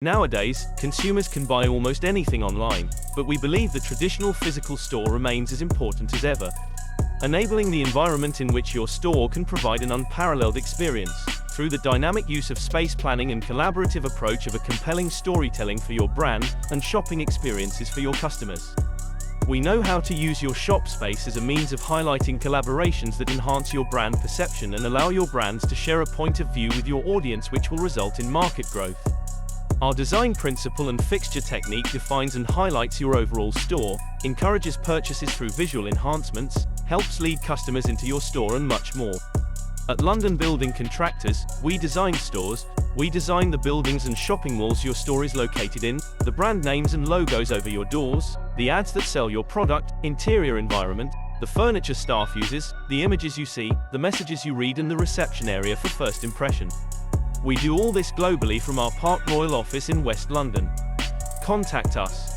Nowadays, consumers can buy almost anything online, but we believe the traditional physical store remains as important as ever. Enabling the environment in which your store can provide an unparalleled experience, through the dynamic use of space planning and collaborative approach of a compelling storytelling for your brand, and shopping experiences for your customers. We know how to use your shop space as a means of highlighting collaborations that enhance your brand perception and allow your brands to share a point of view with your audience, which will result in market growth. Our design principle and fixture technique defines and highlights your overall store, encourages purchases through visual enhancements, helps lead customers into your store, and much more. At London Building Contractors, we design stores. We design the buildings and shopping malls your store is located in, the brand names and logos over your doors, the ads that sell your product, interior environment, the furniture staff uses, the images you see, the messages you read, and the reception area for first impression. We do all this globally from our Park Royal office in West London. Contact us.